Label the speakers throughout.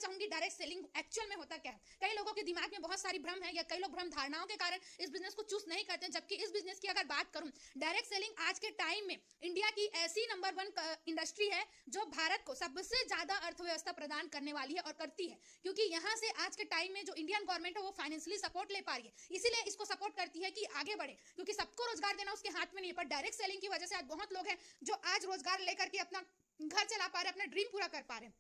Speaker 1: चाहूंगी direct selling actual में होता क्या है। कई लोगों के दिमाग में बहुत सारी भ्रम है या कई लोग भ्रम धारणाओं के कारण इस बिजनेस को चूज नहीं करते हैं, जबकि इस बिजनेस की अगर बात करूं, डायरेक्ट सेलिंग आज के टाइम में इंडिया की ऐसी नंबर 1 इंडस्ट्री है जो भारत को सबसे ज्यादा अर्थव्यवस्था प्रदान करने वाली है और करती है, क्योंकि यहां से आज के टाइम में जो इंडियन गवर्नमेंट है वो फाइनेंशियली सपोर्ट ले पा रही है, इसीलिए इसको सपोर्ट करती है कि आगे बढ़े, क्योंकि सबको रोजगार देना उसके हाथ में नहीं है। पर डायरेक्ट सेलिंग की वजह से आज बहुत लोग हैं जो आज रोजगार लेकर के अपना घर चला पा रहे, अपना ड्रीम पूरा कर पा रहे हैं।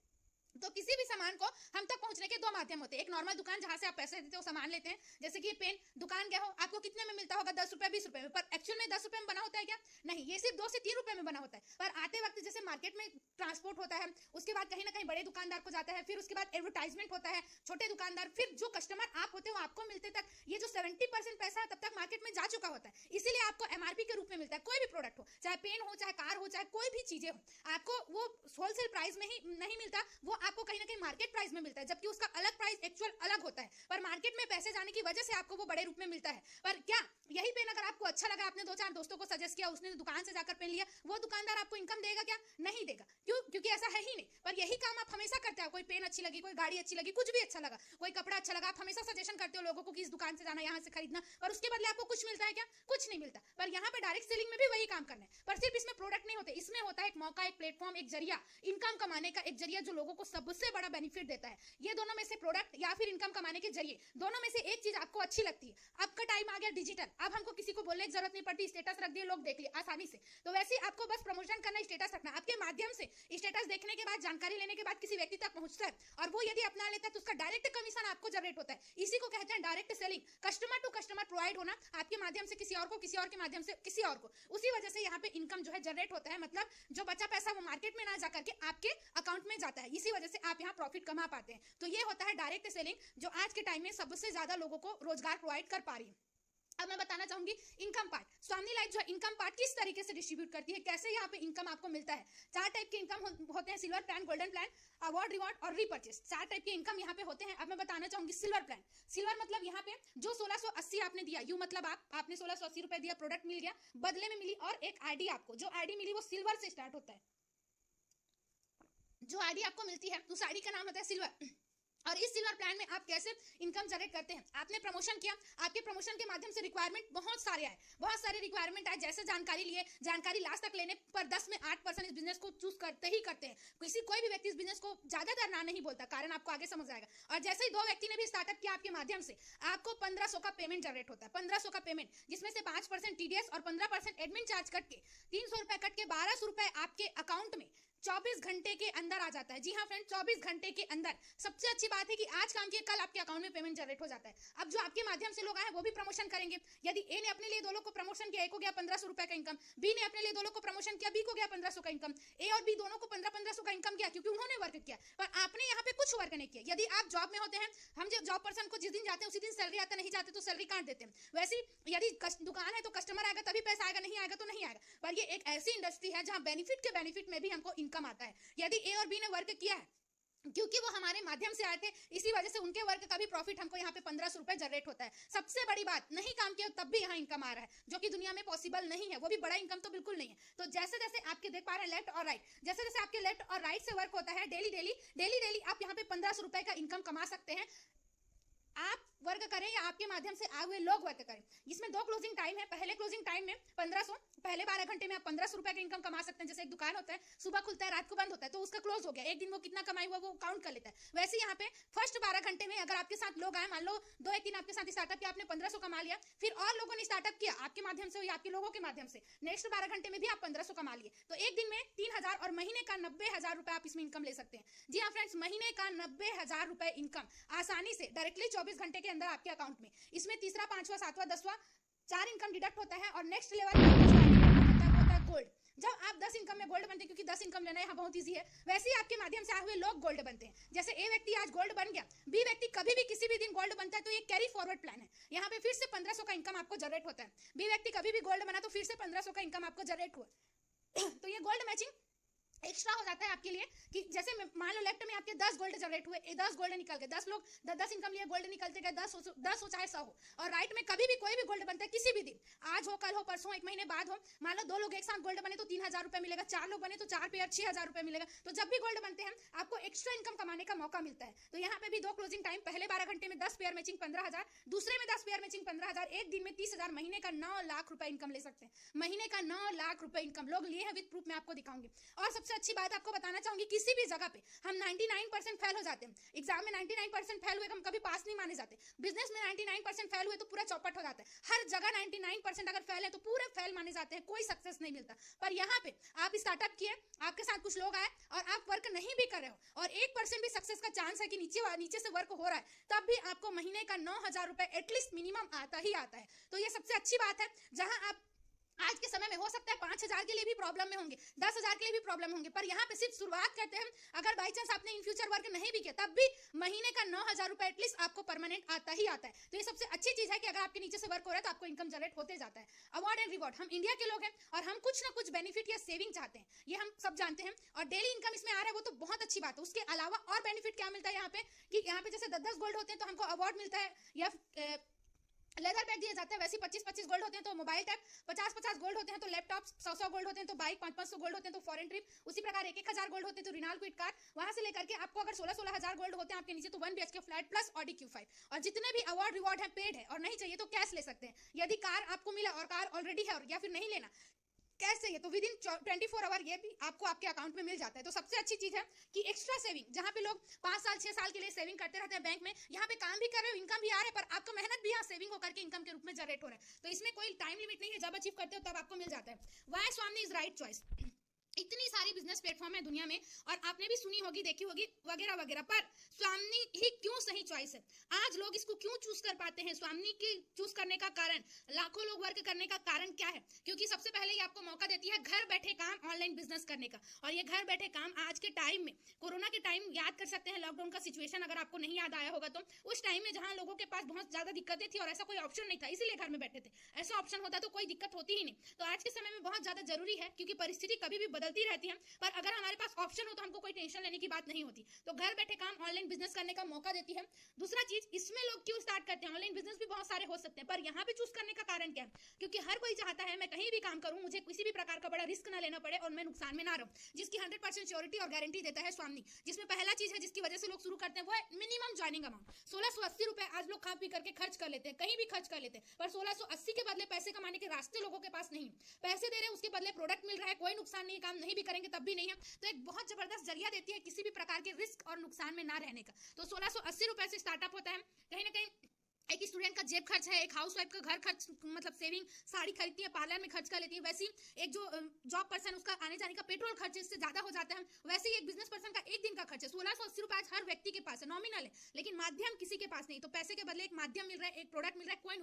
Speaker 1: तो किसी भी सामान को हम तक पहुंचने के 2 माध्यम होते हैं। एक नॉर्मल दुकान जहां से आप पैसे देते हो, सामान लेते हैं, जैसे कि पेन दुकान गए हो, आपको कितने में मिलता होगा? 10 रुपए 20 रुपए में, पर एक्चुअल में 10 रुपए में बना होता है क्या? नहीं, ये सिर्फ 2 से 3 रुपए में बना होता है। पर आते वक्त जैसे मार्केट में ट्रांसपोर्ट होता है, उसके बाद कहीं ना कहीं बड़े दुकानदार को जाता है, फिर उसके बाद एडवर्टाइजमेंट होता है, छोटे दुकानदार, फिर जो कस्टमर आप होते हो आपको मिलते तक ये जो 70% पैसा तब तक मार्केट में जा चुका होता है, इसीलिए आपको एमआरपी के रूप में मिलता है। कोई भी प्रोडक्ट हो, चाहे पेन हो, चाहे कार हो, चाहे कोई भी चीजें हो, आपको वो होलसेल प्राइस में ही नहीं मिलता, वो आपको कहीं ना कहीं मार्केट प्राइस में मिलता है, जबकि उसका अलग प्राइस एक्चुअल अलग होता है। पर मार्केट में पैसे जाने की वजह से आपको वो बड़े रूप में मिलता है। पर क्या यही पेन अगर आपको अच्छा लगा, आपने 2-4 दोस्तों को सजेस्ट किया, उसने दुकान से जाकर पेन लिया, वो दुकानदार आपको इनकम देगा क्या? नहीं देगा। क्यों? क्योंकि ऐसा है ही नहीं। पर यही काम आप हमेशा करते हो, कोई पेन अच्छी लगी, कोई गाड़ी अच्छी लगी, कुछ भी अच्छा लगा, कोई कपड़ा अच्छा लगा, आप हमेशा सजेशन करते हो लोगों को कि इस दुकान से जाना, यहाँ से खरीदना, और उसके बदले आपको कुछ मिलता है क्या? कुछ नहीं मिलता। पर यहाँ पे डायरेक्ट सेलिंग में भी वही काम करना है, पर सिर्फ इसमें प्रोडक्ट नहीं होते, इसमें होता है एक मौका, एक प्लेटफॉर्म, एक जरिया, इनकम कमाने का एक जरिया जो लोगों को सबसे बड़ा बेनिफिट देता है। ये दोनों में से प्रोडक्ट या फिर इनकम कमाने के जरिए दोनों में से एक चीज आपको अच्छी लगती है। अब का टाइम आ गया डिजिटल, अब हमको किसी को बोलने की जरूरत नहीं पड़ती, स्टेटस रख दिए, लोग देख लिए आसानी से। तो वैसे आपको बस प्रमोशन करना, स्टेटस रखना, आपके माध्यम से स्टेटस देखने के बाद, जानकारी लेने के बाद किसी व्यक्ति तक पहुंचता है और वो यदि अपना लेता है तो उसका डायरेक्ट कमीशन आपको जनरेट होता है। इसी को कहते हैं direct selling, customer to customer provide होना, आपके माध्यम से किसी और को, किसी और के माध्यम से किसी और को, उसी वजह से यहाँ पे इनकम जो है जनरेट होता है। मतलब जो बचा पैसा वो मार्केट में ना जाकर के आपके अकाउंट में जाता है, इसी वजह से आप यहाँ प्रॉफिट कमा पाते हैं। तो ये होता है डायरेक्ट सेलिंग, जो आज के टाइम में सबसे ज्यादा लोगों को रोजगार प्रोवाइड कर पा रही है। अब मैं बताना चाहूंगी इनकम पार्ट। स्वामी लाइफ जो इनकम पार्ट किस तरीके से डिस्ट्रीब्यूट करती है, कैसे यहाँ पे इनकम आपको मिलता है। 4 टाइप के इनकम होते हैं, silver plan, golden plan, award, reward और रीपर्चेस। 4 टाइप के इनकम यहाँ पे होते हैं। अब मैं बताना चाहूंगी सिल्वर प्लान। सिल्वर मतलब यहाँ पे जो 1680 आपने दिया, यू मतलब आपने 1680 रुपए दिया, प्रोडक्ट मिल गया, बदले में मिली और एक आईडी, आपको जो आईडी मिली वो सिल्वर से स्टार्ट होता है। जो आईडी आपको मिलती है उस आईडी का नाम होता है सिल्वर। और इस सिल्वर प्लान में आप कैसे इनकम जनरेट करते हैं, आपने प्रमोशन किया, आपके प्रमोशन के माध्यम से रिक्वायरमेंट बहुत सारे आए, बहुत सारे रिक्वायरमेंट आए, जैसे जानकारी लिए, जानकारी लास्ट तक लेने पर 10 में 8% इस बिजनेस को चूज करते ही करते हैं। कोई भी व्यक्ति इस बिजनेस को ज्यादातर ना नहीं बोलता, कारण आपको आगे समझ आएगा। और जैसे ही 2 व्यक्ति ने भी स्टार्टअप किया आपके माध्यम से, आपको 1500 का पेमेंट जनरेट होता है, 1500 का पेमेंट, जिसमें से 5% टीडीएस और 15% एडमिन चार्ज कट के 300 रुपए कट के 1200 रुपए आपके अकाउंट में 24 घंटे के अंदर आ जाता है। जी हाँ फ्रेंड, 24 घंटे के अंदर। सबसे अच्छी बात है कि आज काम किए कल आपके अकाउंट में पेमेंट जनरेट हो जाता है। अब जो आपके माध्यम से लोग आए वो भी प्रमोशन करेंगे। यदि ए ने अपने लिए 2 लोग को प्रमोशन किया, ए को गया 1500 रुपए का इनकम, बी ने अपने लिए 2 लोग को प्रमोशन किया, बी को गया 1500 का इनकम। ए और बी दोनों को 1500 का इनकम गया, क्योंकि उन्होंने वर्क किया। पर आपने यहाँ पे कुछ वर्क नहीं किया। यदि आप जॉब में होते हैं, हम जो जॉब पर्सन को जिस दिन जाते हैं उसी दिन सैलरी आता, नहीं जाते तो सैलरी काट देते हैं। वैसे यदि दुकान है तो कस्टमर आएगा तभी पैसा आएगा, नहीं आएगा तो नहीं आएगा। पर ये एक ऐसी इंडस्ट्री है जहां बेनिफिट के बेनिफिट में भी हमको इनकम आता है। यदि ए और बी ने वर्क किया है, क्योंकि वो हमारे माध्यम से आए थे, इसी वजह से उनके वर्क का भी प्रॉफिट हमको यहाँ पे 1500 रुपए जनरेट होता है। सबसे बड़ी बात, नहीं काम किया तब भी यहाँ इनकम आ रहा है, जो कि दुनिया में पॉसिबल नहीं है। वो भी बड़ा इनकम तो बिल्कुल नहीं है। तो जैसे जैसे आपके देख पा रहे हैं लेफ्ट और राइट, जैसे जैसे आपके लेफ्ट और राइट से वर्क होता है, डेली आप यहाँ पे 1500 रुपए का इनकम कमा सकते हैं। आप वर्क करें या आपके माध्यम से आए हुए लोग वर्क करें। इसमें 2 क्लोजिंग टाइम है। पहले क्लोजिंग टाइम में 1500, पहले 12 घंटे में आप 1500 रुपए का इनकम कमा सकते हैं। जैसे एक दुकान होता है, सुबह खुलता है, रात को बंद होता है, तो उसका क्लोज हो गया, एक दिन वो कितना कमाई हुआ वो काउंट कर लेता है। वैसे यहाँ पे फर्स्ट 12 घंटे में अगर आपके साथ लोग आए, मान लो 2-1 दिन आपके साथ स्टार्टअप किया, आपने 1500 कमा लिया, फिर और लोगों ने स्टार्टअप किया आपके माध्यम से या आपके लोगों के माध्यम से, नेक्स्ट 12 घंटे में भी आप 1500 कमा लिए, तो एक दिन में 3000 और महीने का 90,000 रुपए आप इसमें इनकम ले सकते हैं। जी हाँ फ्रेंड्स, महीने का 90,000 रुपए इनकम आसानी से डायरेक्टली 24 घंटे के अंदर आपके अकाउंट में। इसमें तीसरा, 5वां, 7वां, 10वां 4 इनकम डिडक्ट होता है और नेक्स्ट लेवल का होता है गोल्ड। जब आप 10 इनकम में गोल्ड बनते हैं, क्योंकि 10 इनकम लेना यहाँ बहुत इजी है, वैसे ही आपके माध्यम से आए हुए लोग गोल्ड बनते हैं। जैसे ए व्यक्ति आज गोल्ड बन गया, बी व्यक्ति कभी भी किसी भी दिन गोल्ड बनता है, तो ये कैरी फॉरवर्ड प्लान है। यहाँ पे फिर से 1500 का इनकम आपको जनरेट होता है। बी व्यक्ति कभी भी गोल्ड बना तो फिर से 1500 का इनकम आपको जनरेट हुआ। तो ये गोल्ड मैचिंग एक्स्ट्रा हो जाता है आपके लिए कि जैसे मान लो लेफ्ट में आपके 10 गोल्ड जनरेट हुए, 10 गोल्ड निकल गए, 10 लोग 10 इनकम लिए, गोल्ड निकलते गए 10 हो चाहे 100 हो, और राइट में कभी भी कोई भी गोल्ड बनता है किसी भी दिन, आज हो, कल हो, परसों, एक महीने बाद हो, मान लो 2 लोग एक साथ गोल्ड बने तो 3,000 रुपए मिलेगा, 4 लोग बने तो 4 पेयर 6,000 रुपए मिलेगा। तो जब भी गोल्ड बनते हैं आपको एक्स्ट्रा इनकम कमाने का मौका मिलता है। तो यहाँ पे भी 2 क्लोजिंग टाइम, पहले 12 घंटे में 10 पेयर मैचिंग 15,000, दूसरे में 10 पेयर मैचिंग 15,000, एक दिन में 30,000, महीने का 9 लाख रुपए इनकम ले सकते हैं, महीने का 9 लाख रुपए इनकम लोग लिए हैं, विद प्रूफ मैं आपको दिखाऊंगी। और सबसे अच्छी बात आपको बताना चाहूंगी, किसी भी जगह पे हम 99% फेल हो जाते हैं, एग्जाम में 99% फेल हुए हम कभी पास नहीं माने जाते, बिजनेस में 99% फेल हुए तो पूरा चौपट हो जाता है, हर जगह 99% अगर फेल है तो पूरे फेल माने जाते हैं, कोई सक्सेस नहीं मिलता। पर यहाँ पे आप स्टार्टअप किए, आपके साथ कुछ लोग आए और आप वर्क नहीं भी कर रहे हो और 1% भी सक्सेस का चांस है कि नीचे से वर्क हो रहा है, तब भी आपको महीने का 9,000 रुपए एटलीस्ट मिनिमम आता ही आता है। तो ये सबसे अच्छी बात है। जहां आप आज के समय में हो सकता है 5,000 के लिए भी प्रॉब्लम में होंगे, 10,000 के लिए भी प्रॉब्लम होंगे, पर यहाँ पे सिर्फ शुरुआत करते हैं। अगर बाई चांस आपने इन फ्यूचर वर्क नहीं भी किया तब भी महीने का 9,000 रुपए एटलीस्ट आपको परमानेंट आता ही आता है। तो ये सबसे अच्छी चीज है कि अगर आपके नीचे से वर्क हो रहा है तो आपको इनकम जनरेट होते जाता है। अवार्ड एंड रिवॉर्ड, हम इंडिया के लोग हैं और हम कुछ ना कुछ बेनिफिट या सेविंग चाहते हैं, ये हम सब जानते हैं, और डेली इनकम इसमें आ रहा है वो तो बहुत अच्छी बात है। उसके अलावा और बेनिफिट क्या मिलता है यहाँ पे कि यहाँ पे जैसे 10-10 गोल्ड होते हैं तो हमको अवार्ड मिलता है, या लेदर बैग दिया जाता है, वैसे 25-25 गोल्ड होते हैं तो मोबाइल टैब, 50-50 गोल्ड होते हैं तो लैपटॉप, 100-100 गोल्ड होते हैं तो बाइक, 500-500 गोल्ड होते हैं तो फॉरेन ट्रिप, उसी प्रकार 1,000 गोल्ड होते हैं तो रिनाल क्विट कार, वहां से लेकर के आपको अगर 16,000 गोल्ड होते हैं आपके नीचे तो 1 BHK flat plus Audi Q5, और जितने भी अवार्ड रिवॉर्ड है पेड है, और नहीं चाहिए तो कैश ले सकते हैं। यदि कार आपको मिला और कार ऑलरेडी है और या फिर नहीं लेना, कैश चाहिए तो विद इन 24 आवर ये भी आपको आपके अकाउंट में मिल जाता है। तो सबसे अच्छी चीज है कि एक्स्ट्रा सेविंग, जहां पे लोग 5 साल 6 साल के लिए सेविंग करते रहते हैं बैंक में, यहाँ पे काम भी कर रहे हो, इनकम भी आ रहा है, पर आपका मेहनत भी यहाँ सेविंग होकर के इनकम के रूप में जनरेट हो रहा है। तो इसमें कोई टाइम लिमिट नहीं है, जब अचीव करते हो तब आपको मिल जाता है। Why Swami is right choice. इतनी सारी बिजनेस प्लेटफॉर्म है दुनिया में और आपने भी सुनी होगी, देखी होगी वगैरह वगैरह, पर स्वामी ही क्यों सही चॉइस है? आज लोग इसको क्यों चूज कर पाते हैं? स्वामी की चूज करने का कारण, लाखों लोग वर्क करने का कारण क्या है? क्योंकि सबसे पहले ये आपको मौका देती है घर बैठे काम, ऑनलाइन बिजनेस करने का। और ये घर बैठे काम आज के टाइम में, कोरोना के टाइम याद कर सकते हैं, लॉकडाउन का सिचुएशन अगर आपको नहीं याद आया होगा तो, उस टाइम में जहां लोगों के पास बहुत ज्यादा दिक्कतें थी और ऐसा कोई ऑप्शन नहीं था, इसीलिए घर में बैठे थे। ऐसा ऑप्शन होता तो कोई दिक्कत होती ही नहीं। तो आज के समय में बहुत ज्यादा जरूरी है, क्योंकि परिस्थिति कभी भी बदलती रहती है, पर अगर हमारे पास ऑप्शन हो तो हमको कोई टेंशन लेने की बात नहीं होती। तो घर बैठे काम, ऑनलाइन बिजनेस करने का मौका देती है। दूसरा चीज, इसमें लोग क्यों स्टार्ट करते हैं? ऑनलाइन बिजनेस भी बहुत सारे हो सकते हैं, पर यहाँ पे चूज करने का कारण क्या है? क्योंकि हर कोई चाहता है मैं कहीं भी काम करूं, मुझे किसी भी प्रकार का बड़ा रिस्क ना लेना पड़े और मैं नुकसान में ना रहूं, जिसकी 100% श्योरिटी और गारंटी देता है स्वामी। जिसमें पहला चीज है जिसकी वजह से लोग शुरू करते हैं वो है मिनिमम ज्वाइनिंग अमाउंट। 1680 रुपए आज लोग खा पी करके खर्च कर लेते हैं, कहीं भी खर्च कर लेते हैं, पर 1680 के बदले पैसे कमाने के रास्ते लोगों के पास नहीं। पैसे दे रहे हैं, उसके बदले प्रोडक्ट मिल रहा है, कोई नुकसान नहीं, काम नहीं भी करेंगे तब भी नहीं है। तो एक बहुत जबरदस्त जरिया देती है किसी भी प्रकार के रिस्क और नुकसान में ना रहने का। तो 1680 रुपए से स्टार्टअप होता है। कहीं ना कहीं एक स्टूडेंट का जेब खर्च है, एक हाउसवाइफ का घर खर्च, मतलब सेविंग, साड़ी खरीदती है, पार्लर में खर्च कर लेती है, वैसे एक जो जॉब पर्सन उसका आने जाने का पेट्रोल खर्च इससे ज्यादा हो जाता है, वैसे ही एक बिजनेस पर्सन का एक दिन का खर्च है। 1680 रुपए आज हर व्यक्ति के पास है, नॉमिनल है, लेकिन माध्यम किसी के पास नहीं। तो पैसे के बदले एक माध्यम मिल रहा है, एक प्रोडक्ट मिल रहा है, कोई